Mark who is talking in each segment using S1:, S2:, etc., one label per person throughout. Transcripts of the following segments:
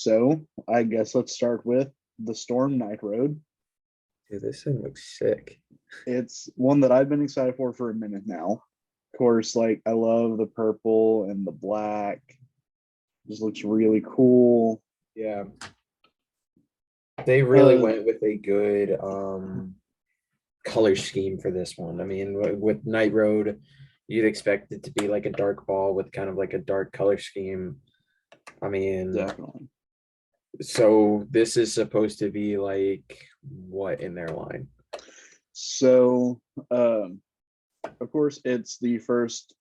S1: So I guess let's start with the Storm Night Road.
S2: Dude, this thing looks sick.
S1: It's one that I've been excited for a minute now. Of course, like I love the purple and the black. Just looks really cool.
S2: Yeah, they really
S1: Uh,
S2: went with a good color scheme for this one. I mean, with Night Road, you'd expect it to be like a dark ball with kind of like a dark color scheme. I mean,
S1: Definitely.
S2: so this is supposed to be like what in their line?
S1: So, of course, it's the first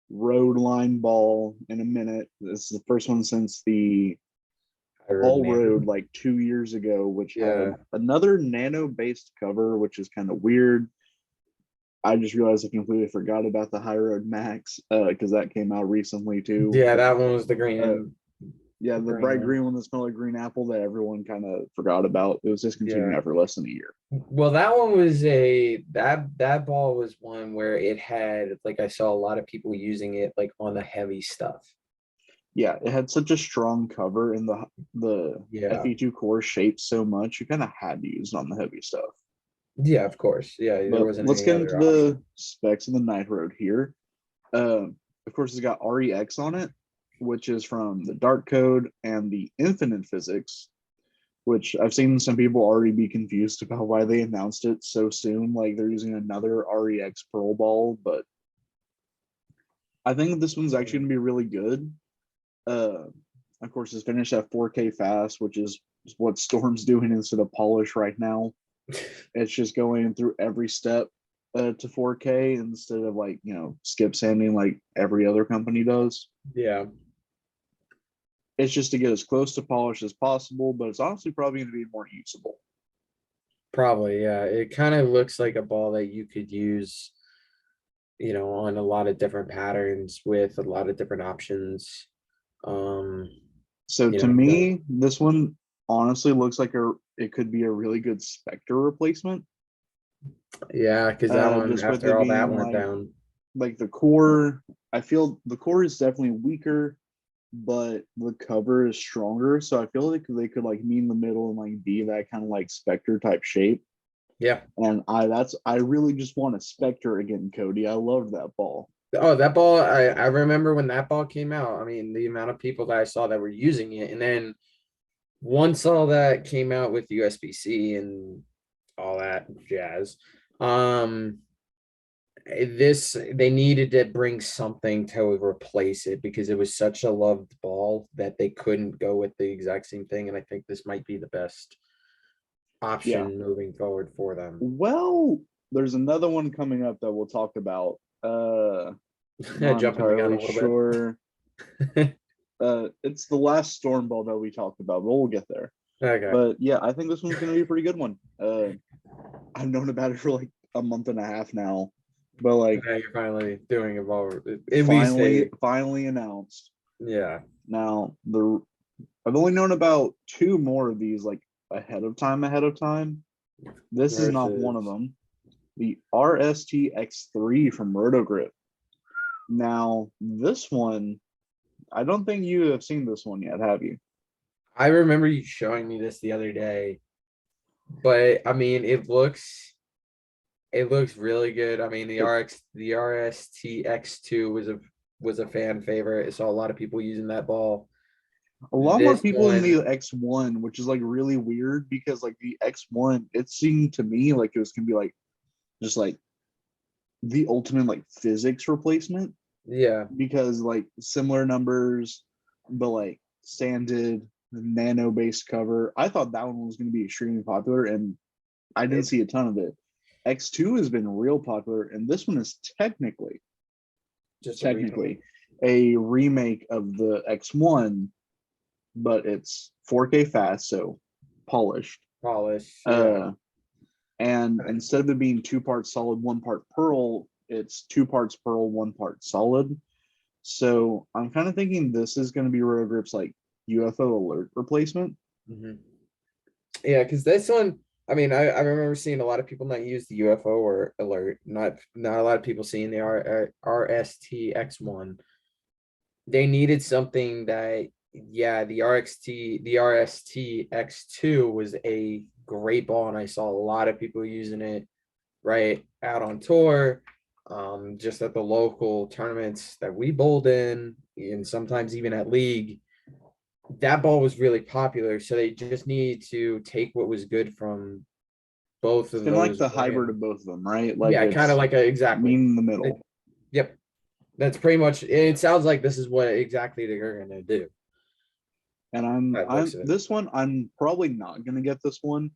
S1: road line ball in a minute. This is the first one since the
S2: I wrote
S1: All
S2: nano.
S1: Road like 2 years ago, which had
S2: Yeah,
S1: another nano based cover, which is kind of weird. I just realized I completely forgot about the High Road Max because that came out recently too.
S2: yeah, that one was the
S1: Uh,
S2: green,
S1: yeah, the
S2: green
S1: bright
S2: one.
S1: green one that smelled like green apple that everyone kind of forgot about. It was discontinued
S2: Yeah.
S1: after less than a year.
S2: Well, that one was that ball was one where it had like I saw a lot of people using it like on the heavy stuff.
S1: Yeah, it had such a strong cover and the
S2: Yeah.
S1: FE2 core shaped so much, you kind of had to use it on the heavy stuff.
S2: Yeah, of course. Yeah, there
S1: But
S2: wasn't
S1: let's
S2: any
S1: get into
S2: other option.
S1: the specs of the Night Road here. Of course, it's got REX on it, which is from the Dark Code and the Infinite Physics, which I've seen some people already be confused about why they announced it so soon. Like they're using another REX Pearl Ball, but I think this one's actually going to be really good. Uh, of course, it's finished at 4K fast, which is what Storm's doing instead of polish right now. It's just going through every step to 4K instead of like skip sanding like every other company does.
S2: Yeah,
S1: It's just to get as close to polish as possible, but it's honestly probably going to be more usable.
S2: probably. Yeah, it kind of looks like a ball that you could use, on a lot of different patterns with a lot of different options. Um,
S1: So
S2: you
S1: to
S2: know, the,
S1: me, this one honestly looks like it could be a really good Spectre replacement.
S2: yeah, because that one
S1: Just with
S2: after
S1: it
S2: all that
S1: being
S2: went down.
S1: like the core, I feel the core is definitely weaker, but the cover is stronger. So I feel like they could like meet in the middle and like be that kind of like Spectre type shape.
S2: Yeah.
S1: And I really just want a Spectre again, Cody. I loved that ball.
S2: Oh, that ball, I remember when that ball came out. I mean, the amount of people that I saw that were using it, and then once all that came out with USB-C and all that jazz, um, this they needed to bring something to replace it because it was such a loved ball that they couldn't go with the exact same thing. And I think this might be the best
S1: Yeah.
S2: option moving forward for them.
S1: Well, there's another one coming up that we'll talk about. I'm not
S2: Jumping the gun a
S1: entirely
S2: little bit.
S1: sure. It's the last storm ball that we talked about, but we'll get there.
S2: Okay.
S1: But yeah, I think this one's gonna be a pretty good one. I've known about it for like a month and a half now, but like
S2: Now you're finally doing a ball. At least
S1: finally announced.
S2: yeah.
S1: Now the I've only known about two more of these like ahead of time. This is not one of
S2: Versus
S1: them. The RSTX3 from Rotogrip. Now, this one, I don't think you have seen this one yet, have you?
S2: I remember you showing me this the other day, but I mean it looks really good. I mean
S1: It
S2: the RSTX2 was a fan favorite. I saw a lot of people using that ball.
S1: a lot more
S2: This
S1: people in
S2: one,
S1: the X1, which is like really weird because like the X1, it seemed to me like it was gonna be like just like the ultimate like physics replacement
S2: yeah,
S1: because like similar numbers, but like sanded nano based cover. I thought that one was gonna be extremely popular and I didn't
S2: it
S1: see a ton of it. X2 has been real popular, and this one is
S2: just a remake.
S1: technically a remake of the X1, but it's 4K fast, so polished.
S2: Polish, yeah.
S1: Uh, and instead of it being 2 parts solid, 1 part pearl, it's 2 parts pearl, 1 part solid. So I'm kind of thinking this is going to be Rotogrip's like UFO alert replacement.
S2: Mhm. Yeah, because this one, I mean, I remember seeing a lot of people not use the UFO or alert, not a lot of people seeing the RSTX1. They needed something that yeah, the RST X2 was a great ball, and I saw a lot of people using it right out on tour, just at the local tournaments that we bowled in, and sometimes even at league. That ball was really popular, so they just need to take what was good from both
S1: It's
S2: of
S1: kind of like
S2: those
S1: the hybrid
S2: brands.
S1: of both of them, right? Like
S2: Yeah, kind of
S1: it's
S2: like a exactly.
S1: mean in the
S2: It-
S1: middle.
S2: yep, that's pretty much. It sounds like this is what exactly they're gonna do.
S1: And
S2: That looks
S1: I'm
S2: it.
S1: this one, I'm probably not gonna get this one.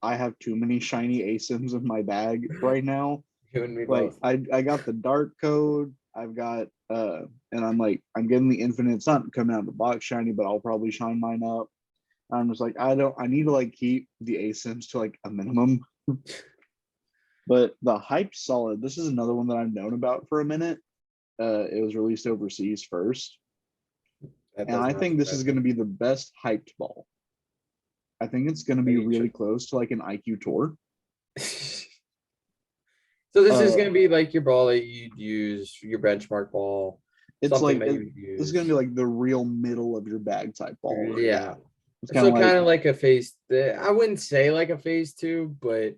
S1: I have too many shiny ASIMs in my bag right now.
S2: You and me
S1: Like
S2: both.
S1: I got the dark code, I've got and I'm like, I'm getting the infinite. It's not coming out of the box shiny, but I'll probably shine mine up. I'm just like, I need to like keep the ASIMs to like a minimum. But the hype solid, this is another one that I've known about for a minute. It was released overseas first.
S2: That
S1: And
S2: does
S1: I
S2: not
S1: think this is
S2: surprise
S1: going
S2: me.
S1: to be the best hyped ball. I think it's going to be really close to like an IQ tour.
S2: So this is
S1: Uh,
S2: gonna be like your ball that you'd use, your benchmark ball,
S1: it's
S2: something
S1: like
S2: that you would
S1: this is going to be
S2: use.
S1: like the real middle of your bag type ball.
S2: Yeah.
S1: It's kind
S2: So
S1: of like
S2: kind of like a phase. I wouldn't say like a phase two, but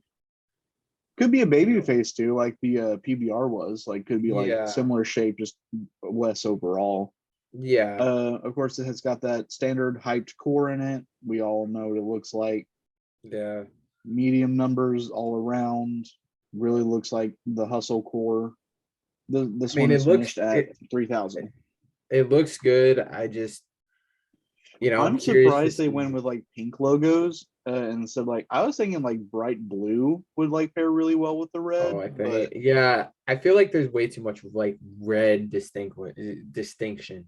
S1: could be a
S2: you
S1: baby
S2: know,
S1: face too, like the PBR was. Like could be like
S2: yeah,
S1: similar shape, just less overall.
S2: yeah.
S1: Of course, it has got that standard hyped core in it. We all know what it looks like.
S2: Yeah.
S1: Medium numbers all around. Really looks like the hustle core.
S2: I
S1: This
S2: mean,
S1: one
S2: it
S1: is
S2: looks
S1: finished at 3,000.
S2: it looks good. I just, I'm
S1: I'm
S2: curious to
S1: surprised they
S2: see.
S1: went with like pink logos instead of like I was thinking like bright blue would like pair really well with the
S2: Oh,
S1: red,
S2: I
S1: but
S2: think, yeah, I feel like there's way too much like red distinction.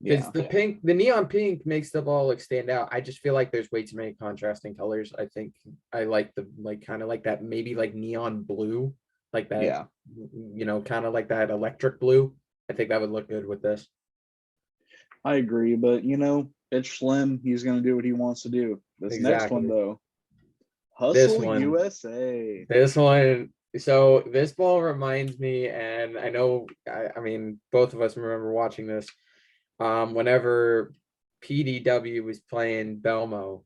S2: Because
S1: yeah,
S2: the neon pink makes the ball like stand out. I just feel like there's way too many contrasting colors. I think I like the like kind of like that maybe like neon blue, like that,
S1: yeah,
S2: kind of like that electric blue. I think that would look good with this.
S1: I agree. But it's Slim. He's gonna do what he wants to do. This next one
S2: Exactly.
S1: though,
S2: This
S1: Hustle
S2: one,
S1: USA.
S2: this one. So this ball reminds me, and I know, I mean, both of us remember watching this. Whenever PDW was playing Belmo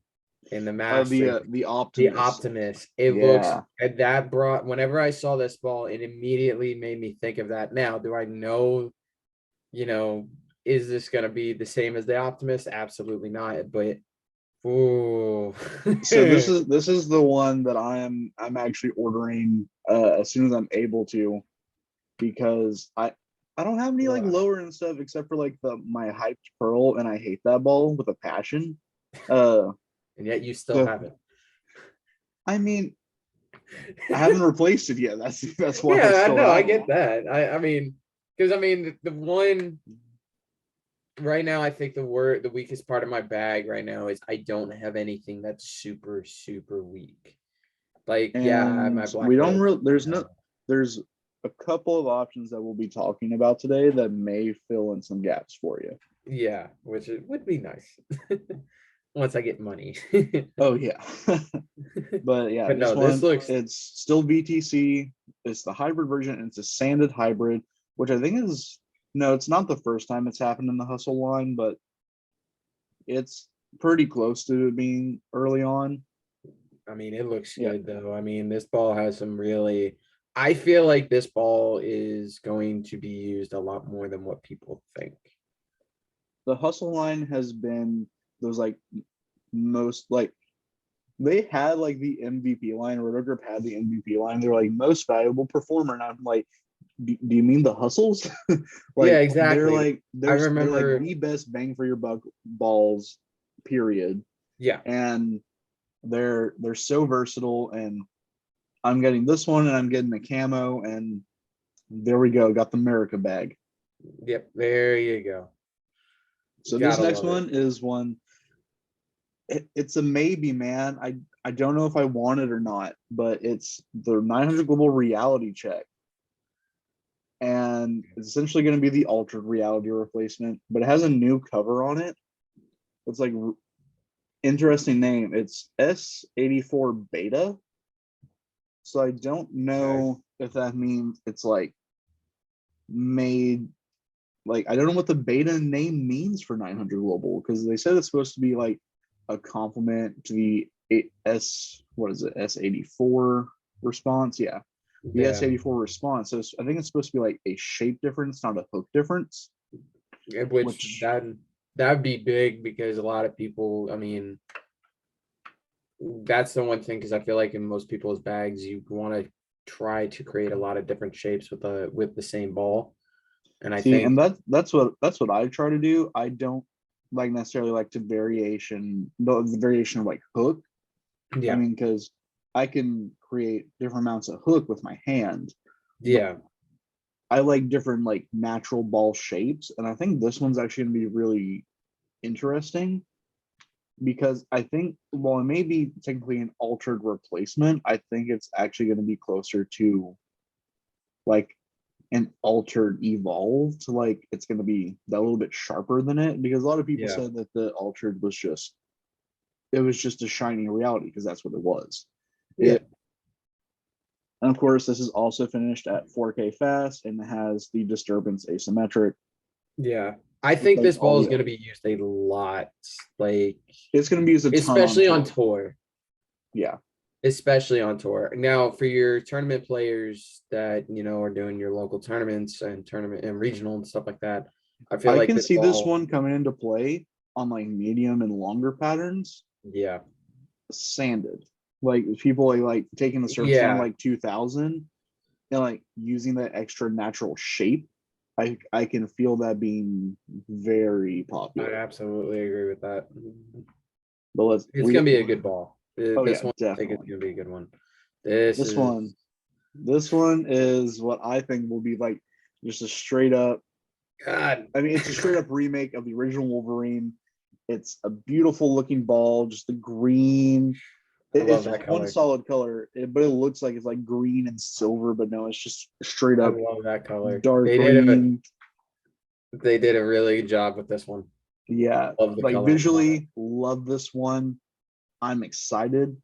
S2: in the
S1: Oh,
S2: Masters,
S1: the
S2: the
S1: Optimist.
S2: Optimist. It looks
S1: Yeah,
S2: that brought whenever I saw this ball, it immediately made me think of that. Now, do I know, you know, is this gonna be the same as the Optimist? Absolutely not. But ooh.
S1: so this is the one that I'm actually ordering as soon as I'm able to because I don't have any like
S2: Wow.
S1: lower and stuff except for like the my hyped pearl and I hate that ball with a passion. Uh
S2: And yet you still
S1: so
S2: have it.
S1: I mean I haven't replaced it yet. That's why I
S2: Yeah, I
S1: still
S2: know, I
S1: have
S2: get
S1: them.
S2: that. I mean, because I mean the one right now, I think the weakest part of my bag right now is I don't have anything that's super, super weak. Like, yeah, I have
S1: And
S2: my
S1: we
S2: black
S1: don't
S2: belt.
S1: really there's a couple of options that we'll be talking about today that may fill in some gaps for you.
S2: Yeah, which would be nice once I get money.
S1: Oh yeah. But yeah,
S2: But
S1: this
S2: no, this
S1: one
S2: looks,
S1: it's still VTC. It's the hybrid version. And it's a sanded hybrid, which I think is no, it's not the first time it's happened in the hustle line, but it's pretty close to it being early on.
S2: I mean, it looks
S1: Yeah,
S2: good though. I mean, this ball has some really, I feel like this ball is going to be used a lot more than what people think.
S1: the hustle line has been those like most like they had like the MVP line. Roto Grip had the MVP line. They're like most valuable performer, and I'm like, do you mean the hustles?
S2: Yeah,
S1: Like they're
S2: exactly.
S1: like
S2: I
S1: they're like
S2: remember,
S1: the best bang for your buck balls, period.
S2: yeah,
S1: And they're so versatile. And I'm getting this one, and I'm getting the camo, and there we go. Got the America bag.
S2: yep, there you go.
S1: So this
S2: Gotta
S1: next
S2: love it.
S1: one is one. It's a maybe, man. I don't know if I want it or not, but it's the 900 global reality check, and it's essentially going to be the altered reality replacement, but it has a new cover on it. It's like interesting name. It's S84 beta. So I don't
S2: Okay.
S1: know if that means it's like made like I don't know what the beta name means for 900 global, because they said it's supposed to be like a complement to the what is it, S84 response? Yeah, the
S2: Yeah,
S1: S84 response. So I think it's supposed to be like a shape difference, not a hook difference.
S2: which
S1: Which
S2: that'd be big because a lot of people, I mean, that's the one thing because I feel like in most people's bags, you want to try to create a lot of different shapes with the same ball. And I
S1: see, and
S2: think
S1: that's what I try to do. I don't like necessarily like to the variation of like hook. I
S2: yeah,
S1: mean, because I can create different amounts of hook with my hand. But
S2: yeah,
S1: I like different like natural ball shapes, and I think this one's actually going to be really interesting because I think while it may be technically an altered replacement, I think it's actually going to be closer to like an altered evolved. Like it's going to be a little bit sharper than it, because a lot of people
S2: yeah,
S1: said that the altered was just a shiny reality, because that's what it was.
S2: yeah,
S1: It And of course, this is also finished at 4K fast and has the disturbance asymmetric,
S2: yeah. I
S1: just
S2: think
S1: like
S2: this
S1: all
S2: ball is
S1: the
S2: going to
S1: other.
S2: be used a lot, like
S1: It's going to be used a ton on
S2: especially on
S1: tour.
S2: tour.
S1: Yeah,
S2: Especially on tour. Now, for your tournament players that are doing your local tournaments and tournament and regional and stuff like that, I feel
S1: I
S2: like
S1: can
S2: this
S1: see this
S2: ball,
S1: one coming into play on like medium and longer patterns,
S2: yeah,
S1: sanded. Like people are like taking the surface line
S2: yeah,
S1: like 2000 and like using that extra natural shape. I can feel that being very
S2: I
S1: popular.
S2: absolutely agree with that.
S1: But let's
S2: It's
S1: we
S2: gonna be a good ball.
S1: oh
S2: This
S1: yeah,
S2: one, I think it's
S1: definitely.
S2: gonna be a good one. This
S1: This
S2: is,
S1: one This one is what I think will be like just a straight up.
S2: God,
S1: I mean, it's a straight up remake of the original Wolverine. It's a beautiful looking ball, just the green.
S2: I
S1: It's
S2: love
S1: just
S2: that
S1: one
S2: color.
S1: solid color, but it looks like it's like green and silver, but no, it's just straight
S2: I
S1: up
S2: love that color.
S1: dark green.
S2: They did a really good job with this one.
S1: Yeah,
S2: Love the
S1: like
S2: coloring on it.
S1: visually, love this one. I'm excited.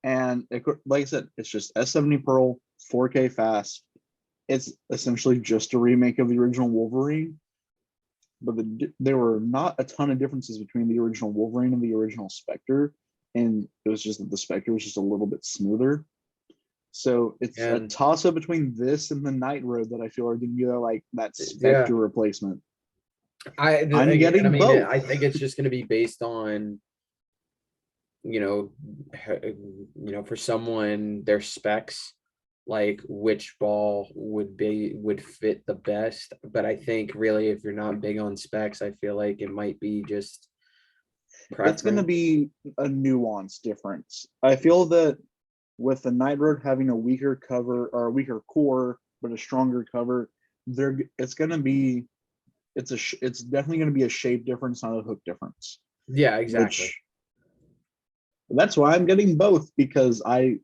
S1: And like I said, it's just S70 Pearl, 4K fast. It's essentially just a remake of the original Wolverine, but there were not a ton of differences between the original Wolverine and the original Spectre, and it was just that the Spectre was just a little bit smoother. So it's a
S2: And
S1: toss up between this and the Night Road that I feel are going to be like that
S2: yeah,
S1: Spectre replacement. I'm
S2: again, I
S1: getting
S2: mean,
S1: both.
S2: I think it's just gonna be based on you know, for someone their specs, like which ball would fit the best. But I think really, if you're not big on specs, I feel like it might be just
S1: It's going to
S2: preference.
S1: be a nuance difference. I feel that with the Night Road having a weaker cover or a weaker core but a stronger cover, it's going to be it's definitely going to be a shape difference, not a hook difference.
S2: Yeah, exactly.
S1: Which that's why I'm getting both, because I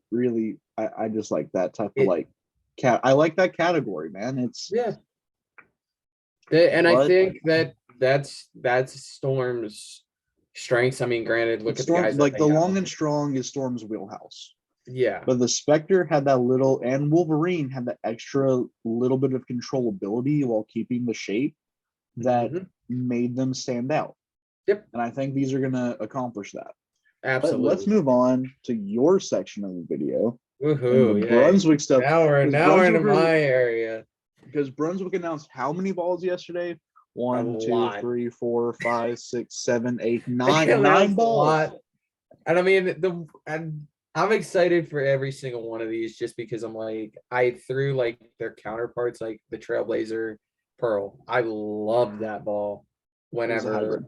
S1: just like that type of
S2: It
S1: like I like that category, man. It's
S2: Yeah, and I
S1: but
S2: think that's Storm's strengths. I mean, granted, look
S1: it's
S2: at the
S1: Storm,
S2: guys that
S1: like
S2: they
S1: the
S2: have.
S1: long and strong is Storm's wheelhouse.
S2: Yeah.
S1: But the Spectre had that little, and Wolverine had that extra little bit of controllability while keeping the shape that
S2: Hmm.
S1: made them stand out.
S2: Yep.
S1: And I think these are going to accomplish that. But let's
S2: Absolutely.
S1: move on to your section of the video and the
S2: Woohoo! Yay!
S1: Brunswick stuff.
S2: Now we're into my area.
S1: Because Brunswick announced how many balls yesterday?
S2: A
S1: One, two,
S2: lot.
S1: three, four, five, six, seven, eight,
S2: They
S1: nine, nine
S2: announced a
S1: balls.
S2: lot, and I mean and I'm excited for every single one of these just because I'm like I threw like their counterparts like the Trailblazer Pearl. I love that ball.
S1: It was a
S2: Whenever
S1: hybrid.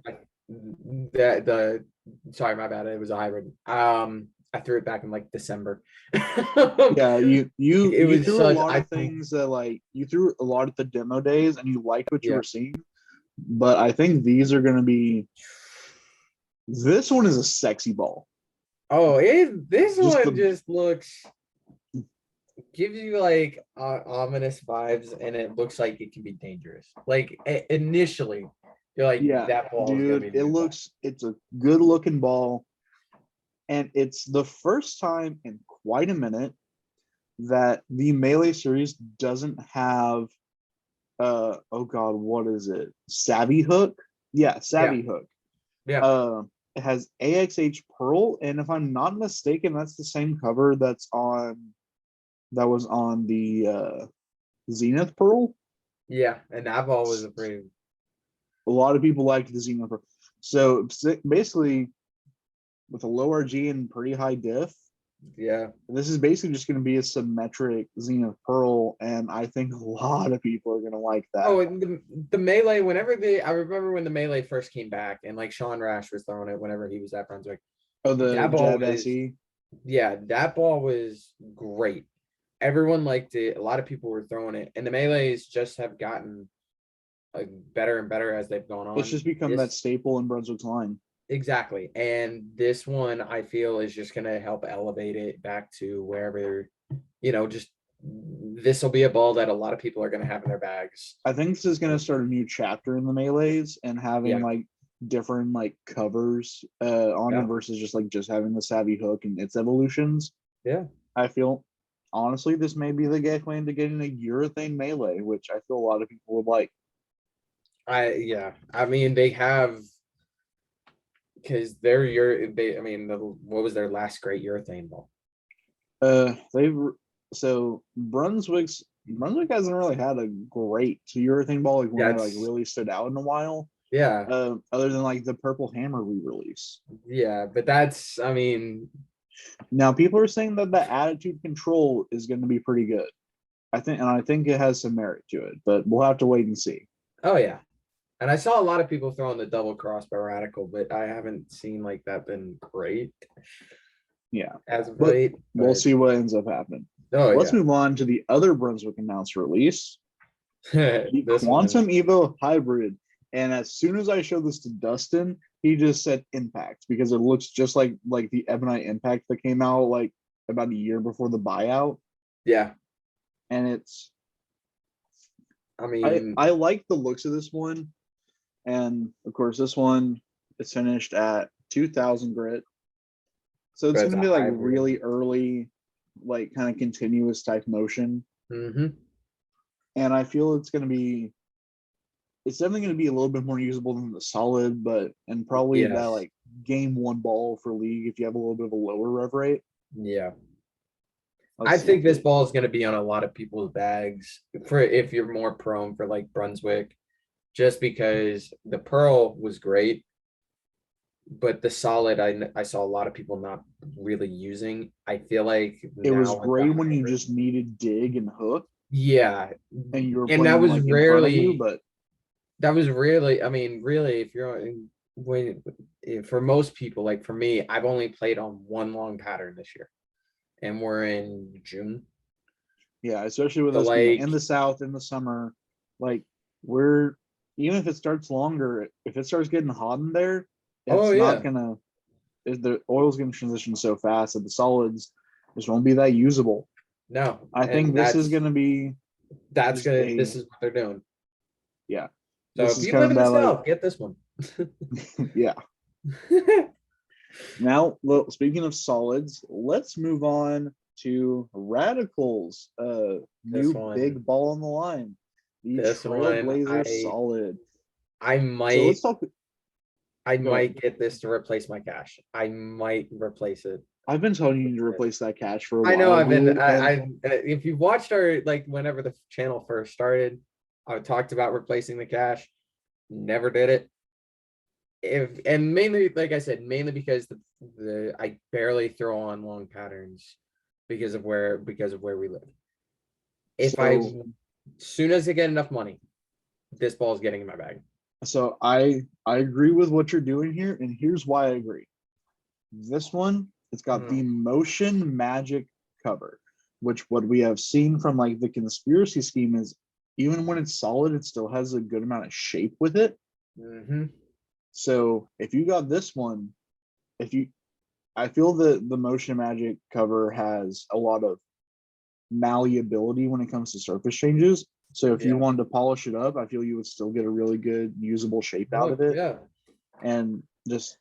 S2: that the sorry my bad it was a hybrid. I threw it back in like December.
S1: Yeah,
S2: It
S1: you
S2: was
S1: threw a
S2: such
S1: lot of things that like you threw a lot at the demo days and you liked what you
S2: yeah.
S1: were seeing. But I think these are gonna be this one is a sexy ball.
S2: Oh, this
S1: Just
S2: one
S1: the
S2: just looks gives you like ominous vibes, and it looks like it can be dangerous. Like initially, you're like
S1: yeah,
S2: that ball is gonna
S1: dude,
S2: be dangerous.
S1: it's a good looking ball. And it's the first time in quite a minute that the Melee series doesn't have oh god, what is it? Savvy Hook? Yeah, Savvy Hook.
S2: Yeah.
S1: It has AXH Pearl, and if I'm not mistaken, that's the same cover that was on the Zenith Pearl.
S2: Yeah. And that ball was a pretty.
S1: A lot of people liked the Zenith Pearl. So basically, with a low RG and pretty high diff,
S2: Yeah.
S1: this is basically just going to be a symmetric Zenith Pearl, and I think a lot of people are going to like that.
S2: Oh, and the melee, I remember when the melee first came back, and like Sean Rash was throwing it whenever he was at Brunswick.
S1: Oh, the
S2: That ball
S1: Jab
S2: was,
S1: SE?
S2: yeah, that ball was great. Everyone liked it. A lot of people were throwing it, and the melees just have gotten like better and better as they've gone on.
S1: It's just become that staple in Brunswick's line.
S2: Exactly. And this one I feel is just going to help elevate it back to wherever, just this will be a ball that a lot of people are going to have in their bags.
S1: I think this is going to start a new chapter in the melees and having
S2: Yeah.
S1: like different like covers on
S2: Yeah.
S1: it versus just having the Savvy Hook and its evolutions.
S2: Yeah.
S1: I feel honestly this may be the gateway into getting a urethane melee, which I feel a lot of people would like.
S2: I mean, they have, because what was their last great urethane ball?
S1: Brunswick hasn't really had a great urethane ball like one that like really stood out in a while.
S2: Yeah.
S1: Other than like the Purple Hammer re-release.
S2: Yeah, but that's, I mean,
S1: now people are saying that the Attitude Control is going to be pretty good. I think it has some merit to it, but we'll have to wait and see.
S2: Oh yeah. And I saw a lot of people throwing the double cross by Radical, but I haven't seen like that been great.
S1: Yeah.
S2: As of late.
S1: We'll see what ends up happening.
S2: Oh,
S1: Let's move on to the other Brunswick announced release. The Quantum Evo Hybrid. And as soon as I showed this to Dustin, he just said Impact because it looks just like the Ebonite Impact that came out like about a year before the buyout.
S2: Yeah.
S1: And
S2: I
S1: I like the looks of this one. And of course, this one is finished at 2000 grit. So it's going to be like really early, like kind of continuous type motion.
S2: Mm-hmm.
S1: And I feel it's definitely going to be a little bit more usable than the solid, and probably that like game one ball for league if you have a little bit of a lower rev rate.
S2: Yeah. I think this ball is going to be on a lot of people's bags for if you're more prone for like Brunswick, just because the Pearl was great, but the solid I saw a lot of people not really using. I feel like
S1: it was great when you just needed dig and hook.
S2: Yeah,
S1: and you were
S2: and that was
S1: like
S2: rarely.
S1: but
S2: that was really, I mean, really, if you're for most people, like for me, I've only played on one long pattern this year, and we're in June.
S1: Yeah, especially with us being in the South in the summer, like even if it starts longer, if it starts getting hot in there, the oil's gonna transition so fast that the solids just won't be that usable.
S2: No,
S1: I think this is gonna be.
S2: This is what they're doing.
S1: Yeah.
S2: So if you live in the South, get this one.
S1: Yeah. Now, speaking of solids, let's move on to Radicals. New big ball on the line. The Trailblazer solid.
S2: I might.
S1: So let's talk.
S2: I might get this to replace my cash. I might replace it.
S1: I've been telling you to replace that cash for a while.
S2: I know I've been. If you watched our whenever the channel first started, I talked about replacing the cash. Never did it. Mainly, like I said, because I barely throw on long patterns because of where we live. As soon as I get enough money, this ball is getting in my bag.
S1: So I agree with what you're doing here, and here's why I agree. This one, it's got the Motion Magic cover, which what we have seen from like the conspiracy scheme is even when it's solid, it still has a good amount of shape with it.
S2: Mm-hmm.
S1: So if you got this one, I feel that the Motion Magic cover has a lot of malleability when it comes to surface changes. So if you wanted to polish it up, I feel you would still get a really good usable shape out of it.
S2: Yeah.
S1: And this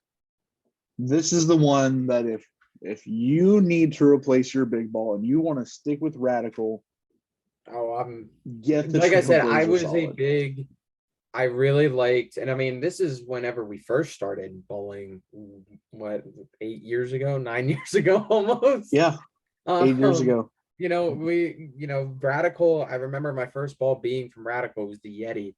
S1: is the one that if you need to replace your big ball and you want to stick with Radical,
S2: Oh, I'm
S1: Get the
S2: like I said, I
S1: Trailblazer
S2: was a
S1: solid.
S2: big. I really liked, and I mean, this is whenever we first started bowling. What, 8 years ago, 9 years ago, almost.
S1: Yeah, 8 years
S2: Um,
S1: ago.
S2: Radical. I remember my first ball being from Radical was the Yeti.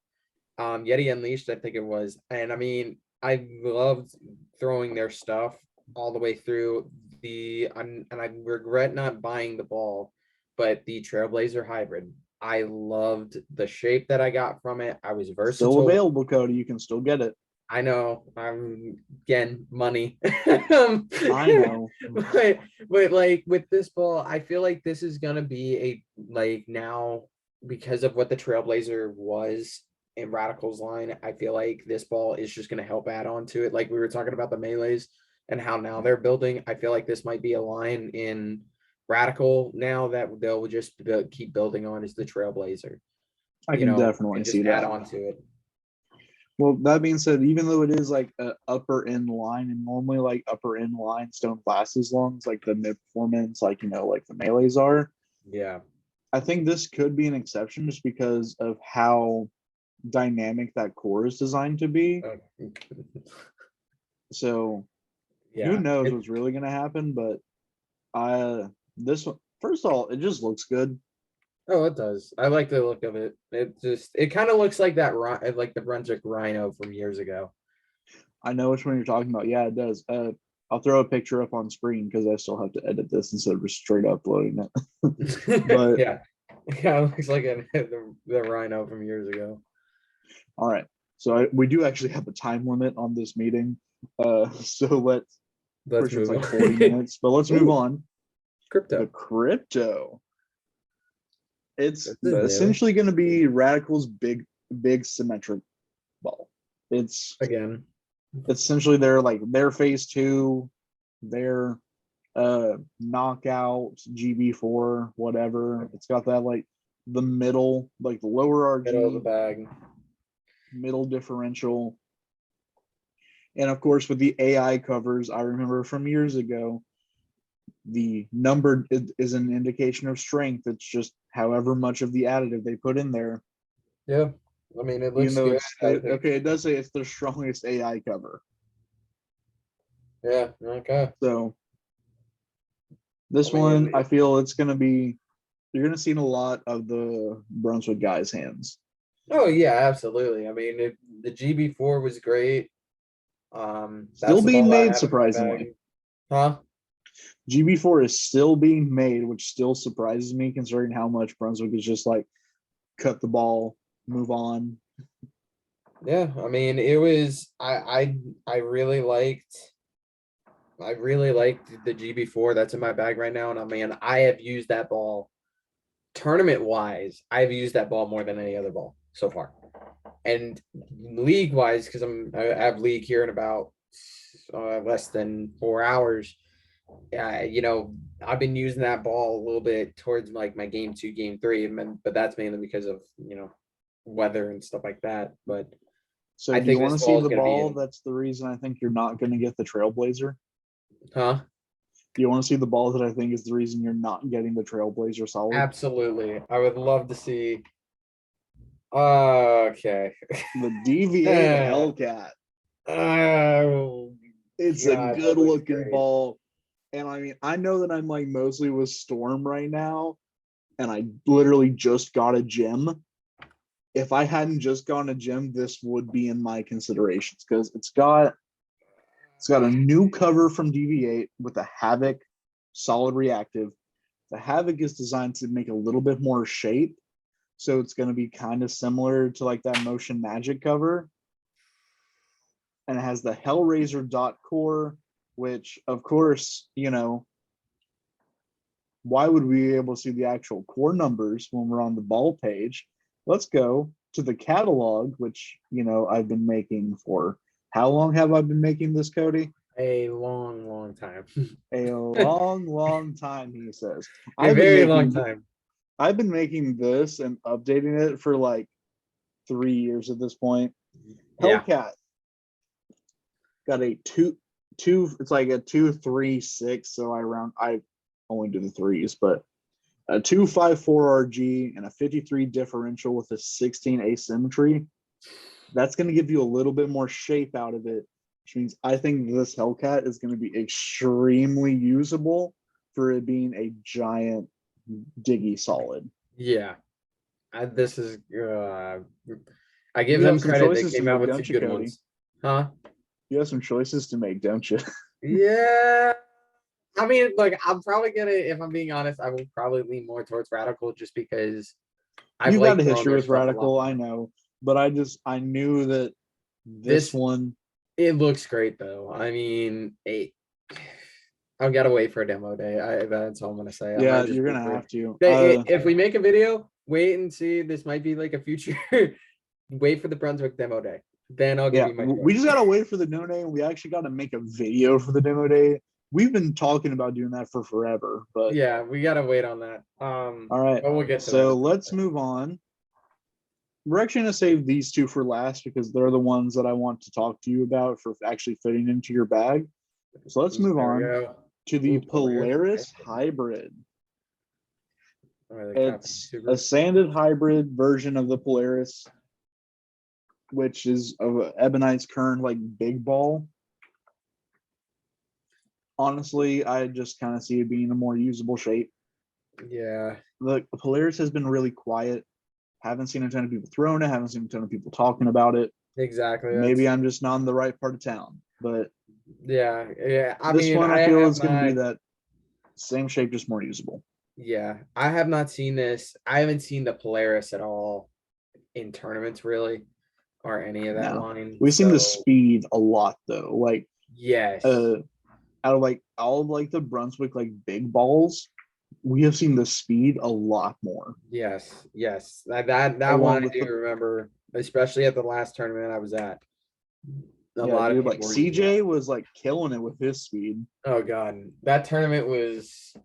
S2: Yeti Unleashed, I think it was. And I mean, I loved throwing their stuff all the way through and I regret not buying the ball, but the Trailblazer Hybrid. I loved the shape that I got from it. I was
S1: Still
S2: versatile.
S1: available, Cody. You can still get it.
S2: I know I'm again money.
S1: I know.
S2: But like with this ball, I feel like this is gonna be a like now because of what the Trailblazer was in Radical's line, I feel like this ball is just gonna help add on to it. Like we were talking about the melees and how now they're building. I feel like this might be a line in Radical now that they'll just keep building on is the Trailblazer.
S1: I can definitely
S2: And just
S1: see
S2: add
S1: that.
S2: on to it.
S1: Well, that being said, even though it is like an upper end line, and normally like upper end lines don't last as long as like the mid performance, like like the melees are,
S2: Yeah.
S1: I think this could be an exception just because of how dynamic that core is designed to be. So who
S2: Yeah.
S1: knows what's really going to happen? But this one, first of all, it just looks good.
S2: Oh, it does. I like the look of it. It kind of looks like like the Brunswick Rhino from years ago.
S1: I know which one you're talking about. Yeah, it does. I'll throw a picture up on screen because I still have to edit this instead of just straight uploading it. But
S2: Yeah. Yeah, it looks like the Rhino from years ago.
S1: all right, so we do actually have a time limit on this meeting. So
S2: Let's
S1: pretty sure it's
S2: move
S1: like
S2: on.
S1: 40 minutes, but let's move
S2: Ooh,
S1: on. The
S2: crypto.
S1: crypto. It's
S2: This is new.
S1: essentially going to be Radical's big symmetric ball. It's
S2: Again.
S1: essentially their phase two, their knockout GB4, whatever. It's got that like the middle, like the lower
S2: Middle of the
S1: RG,
S2: bag.
S1: middle differential. And of course, with the AI covers, I remember from years ago, the number is an indication of strength. It's just however much of the additive they put in there.
S2: Yeah. I mean, it
S1: Even
S2: looks
S1: though
S2: good. I think.
S1: okay, it does say it's the strongest AI cover.
S2: Yeah. Okay.
S1: So
S2: I
S1: this one,
S2: mean,
S1: I feel it's going to be, you're going to see in a lot of the Brunswick guys' hands.
S2: oh yeah, absolutely. I mean, the GB4 was great.
S1: Still
S2: That's the
S1: being
S2: ball I
S1: made,
S2: have in my
S1: surprisingly.
S2: bag. Huh?
S1: GB4 is still being made, which still surprises me considering how much Brunswick is just like cut the ball, move on.
S2: Yeah, I mean, it was I really liked the GB4 that's in my bag right now, and I mean, I have used that ball tournament wise. I've used that ball more than any other ball so far, and league wise, because I have league here in about less than 4 hours. I've been using that ball a little bit towards like my game two, game three, but that's mainly because of weather and stuff like that. But
S1: So
S2: I
S1: do you
S2: think
S1: want
S2: this
S1: to see
S2: ball is
S1: the
S2: going to be
S1: ball?
S2: in,
S1: That's the reason I think you're not going to get the Trailblazer.
S2: huh?
S1: Do you want to see the ball that I think is the reason you're not getting the Trailblazer solid?
S2: Absolutely. I would love to see. Okay.
S1: The DV8
S2: Uh,
S1: Hellcat.
S2: oh
S1: It's a
S2: God, that
S1: good
S2: looks
S1: looking
S2: great.
S1: ball. And I mean, I know that I'm like mostly with Storm right now, and I literally just got a gem. If I hadn't just gotten a gem, this would be in my considerations because it's got a new cover from DV8 with a Havoc solid reactive. The Havoc is designed to make a little bit more shape, so it's going to be kind of similar to like that Motion Magic cover. And it has the Hellraiser dot core, which of course, why would we be able to see the actual core numbers when we're on the ball page? Let's go to the catalog, which I've been making for how long have I been making this, Cody?
S2: A long, long time.
S1: A long time, he says.
S2: A very long time.
S1: I've been making this and updating it for like 3 years at this point.
S2: Yeah.
S1: Hellcat got a two, it's like a 2, 3, 6. So I only do the threes, but a 254 RG and a 53 differential with a 16 asymmetry. That's going to give you a little bit more shape out of it, which means I think this Hellcat is going to be extremely usable for it being a giant diggy solid.
S2: Yeah. This is I give
S1: You
S2: them
S1: have some
S2: credit. They
S1: choices to
S2: came out
S1: make,
S2: with
S1: don't
S2: two
S1: you,
S2: good
S1: Cody?
S2: ones. Huh?
S1: You have some choices to make, don't you?
S2: Yeah. I mean, like, I'm probably gonna, if I'm being honest, I will probably lean more towards Radical just because I've
S1: You got
S2: liked
S1: a
S2: throwing
S1: history
S2: their
S1: with
S2: stuff a lot
S1: Radical, I
S2: more.
S1: know, but I knew that this
S2: This
S1: one.
S2: It looks great though. I mean, I've got to wait for a demo day. That's all I'm gonna say. I
S1: Yeah,
S2: might just
S1: you're
S2: wait
S1: gonna
S2: for
S1: have to.
S2: if we make a video, wait and see. This might be like a future. Wait for the Brunswick demo day. Then I'll give
S1: Yeah,
S2: you my
S1: we just
S2: choice.
S1: gotta wait for the demo day. We actually got to make a video for the demo day. We've been talking about doing that for forever, but
S2: Yeah, we gotta wait on that.
S1: all right.
S2: But we'll get to
S1: So
S2: that.
S1: let's move on. We're actually gonna save these two for last because they're the ones that I want to talk to you about for actually fitting into your bag. So let's move
S2: There we
S1: on
S2: go.
S1: to the
S2: Ooh,
S1: Polaris Hybrid.
S2: Oh, the Captain
S1: It's
S2: Super.
S1: a sanded hybrid version of the Polaris, which is of Ebonite's current like big ball. Honestly, I just kind of see it being a more usable shape.
S2: Yeah,
S1: The Polaris has been really quiet. Haven't seen a ton of people throwing it. Haven't seen a ton of people talking about it.
S2: exactly.
S1: Maybe I'm just not in the right part of town, but
S2: Yeah. I
S1: this
S2: mean,
S1: one
S2: I
S1: I feel
S2: have
S1: is going to be
S2: not.
S1: that same shape, just more usable.
S2: Yeah, I have not seen this. I haven't seen the Polaris at all in tournaments really, or any of that
S1: Now
S2: line.
S1: we've seen the
S2: So
S1: speed a lot though. Like
S2: yes,
S1: uh, out of like all of like the Brunswick like big balls, we have seen the speed a lot more.
S2: yes. That one
S1: Along
S2: I
S1: with
S2: do
S1: the
S2: remember, especially at the last tournament I was at. A
S1: yeah,
S2: lot of
S1: dude, like
S2: people were using that.
S1: CJ was like killing it with his speed.
S2: Oh god, that tournament was.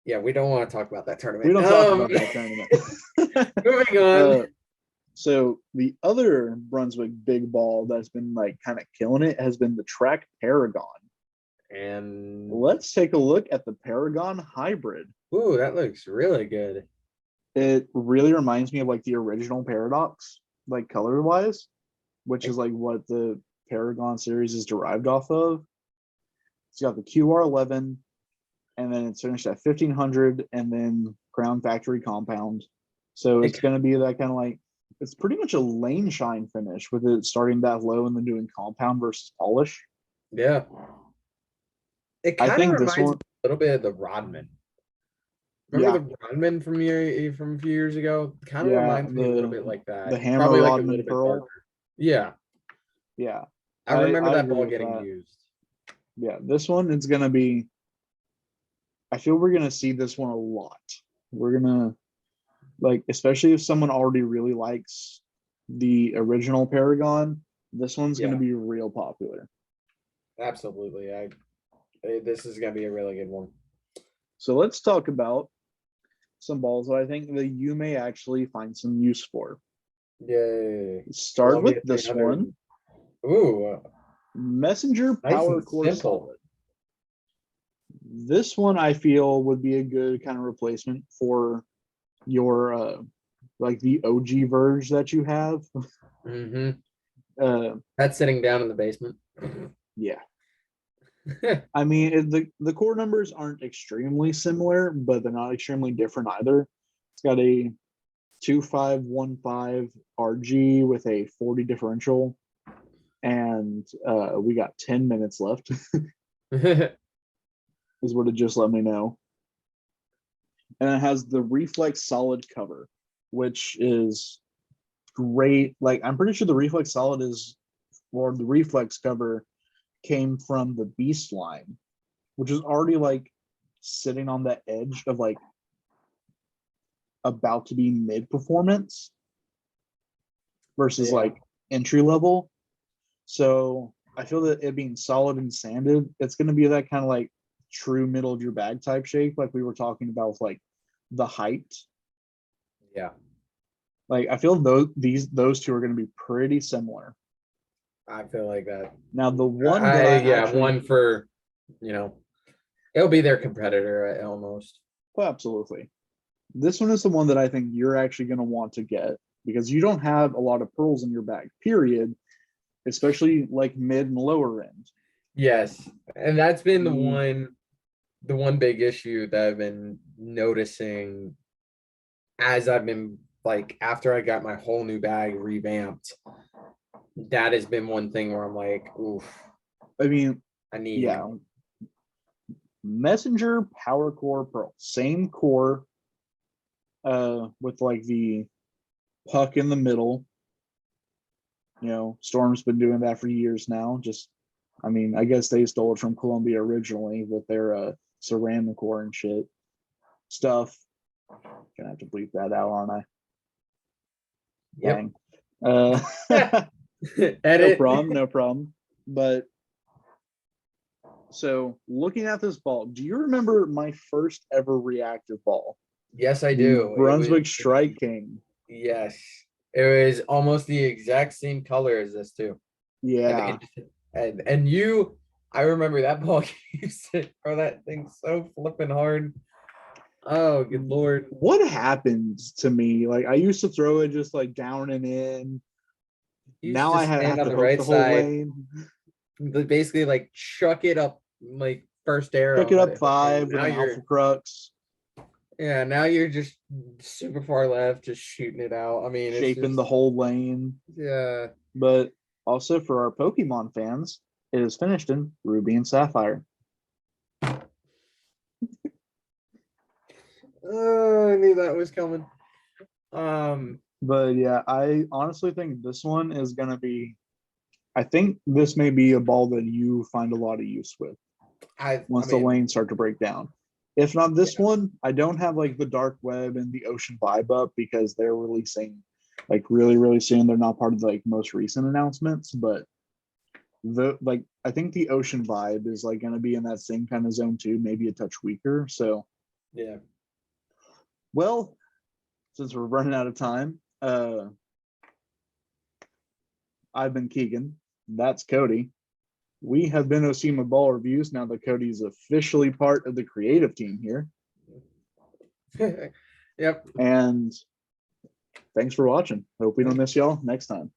S2: Yeah, we don't want to talk about that
S1: We
S2: tournament.
S1: don't talk about that tournament.
S2: Moving on.
S1: uh, so the other Brunswick big ball that's been like kind of killing it has been the Track Paragon.
S2: And
S1: Let's take a look at the Paragon Hybrid.
S2: ooh, that looks really good.
S1: It really reminds me of like the original Paradox, like color wise, which is like what the Paragon series is derived off of. It's got the QR11, and then it's finished at 1500, and then Crown Factory Compound. So it's
S2: It,
S1: going to be that kind of like, it's pretty much a lane shine finish with it starting that low and then doing compound versus polish.
S2: yeah. It
S1: I
S2: kind of
S1: think this
S2: reminds me
S1: one,
S2: a little bit of the Rodman. Remember
S1: yeah,
S2: the Rodman from a few years ago? Kind of
S1: yeah,
S2: reminds me a little bit like
S1: the
S2: that.
S1: Hammer
S2: Probably like a little
S1: Rodman
S2: bit
S1: Pearl,
S2: darker. Yeah,
S1: yeah,
S2: I remember
S1: I
S2: that
S1: agree
S2: ball
S1: with
S2: getting
S1: that.
S2: used.
S1: Yeah, this one it's gonna be. I feel we're gonna see this one a lot. We're gonna like, especially if someone already really likes the original Paragon, this one's gonna
S2: Yeah,
S1: be real popular.
S2: absolutely. This is gonna be a really good one.
S1: So let's talk about some balls that I think that you may actually find some use for.
S2: Yay!
S1: Start
S2: Love me
S1: with this
S2: another.
S1: one,
S2: Ooh,
S1: Messenger
S2: nice
S1: Power
S2: and
S1: Core
S2: simple.
S1: Solid. This one I feel would be a good kind of replacement for your like the OG verge that you have.
S2: Mm-hmm.
S1: Uh,
S2: That's sitting down in the basement.
S1: yeah, I mean the core numbers aren't extremely similar, but they're not extremely different either. It's got a 2515 RG with a 40 differential, and we got 10 minutes left. Is what it just let me know. And it has the Reflex Solid cover, which is great. Like I'm pretty sure the Reflex Solid is, or the Reflex cover came from the Beast line, which is already like sitting on the edge of like about to be mid performance versus
S2: Yeah.
S1: like entry level. So I feel that it being solid and sanded, it's going to be that kind of like true middle of your bag type shape, like we were talking about with like the height.
S2: Yeah.
S1: Like I feel those two are going to be pretty similar.
S2: I feel like that.
S1: Now the one that
S2: Yeah, one for, you know, it'll be their competitor almost.
S1: Oh, absolutely. This one is the one that I think you're actually going to want to get because you don't have a lot of pearls in your bag, period, especially like mid and lower end.
S2: Yes, and that's been
S1: Mm,
S2: the one big issue that I've been noticing as I've been like after I got my whole new bag revamped. That has been one thing where I'm like, oof,
S1: I mean,
S2: I need.
S1: yeah, Messenger Power Core Pearl, same core, with like the puck in the middle. You know, Storm's been doing that for years now. Just, I mean, I guess they stole it from Columbia originally with their ceramic core and shit stuff. Gonna have to bleep that out, aren't I?
S2: Yep.
S1: Dang. Uh, no
S2: Edit.
S1: problem, no problem. But so looking at this ball, do you remember my first ever reactive ball?
S2: Yes, I
S1: The
S2: do. It was
S1: Brunswick Strike King.
S2: yes. It was almost the exact same color as this too. And
S1: Yeah.
S2: and you, I remember that ball used to throw that thing so flipping hard. Oh, good lord.
S1: What happened to me? Like I used to throw it just like down and in.
S2: You used
S1: Now
S2: to
S1: I
S2: stand
S1: have
S2: on
S1: to
S2: the
S1: hook
S2: right
S1: the whole
S2: side,
S1: lane,
S2: basically like chuck it up like first arrow
S1: pick
S2: and
S1: it
S2: let
S1: up
S2: it hook in.
S1: five with
S2: Now
S1: an Alpha
S2: you're
S1: Crux,
S2: yeah, now you're just super far left, just shooting it out. I mean, it's
S1: shaping
S2: just
S1: the whole lane.
S2: yeah.
S1: But also for our Pokemon fans, it is finished in Ruby and Sapphire.
S2: Oh, I knew that was coming. Um,
S1: But yeah, I honestly think this one is gonna be. I think this may be a ball that you find a lot of use with
S2: I
S1: once the
S2: mean,
S1: lanes start to break down. If not this
S2: yeah,
S1: one, I don't have like the Dark Web and the Ocean Vibe up because they're releasing like really, really soon. They're not part of the like most recent announcements, but the like I think the Ocean Vibe is like gonna be in that same kind of zone too, maybe a touch weaker. So
S2: yeah.
S1: well, since we're running out of time, I've been Keegan. That's Cody. We have been OSIMA Ball Reviews now that Cody is officially part of the creative team here.
S2: Yep.
S1: And thanks for watching. Hope we don't miss y'all next time.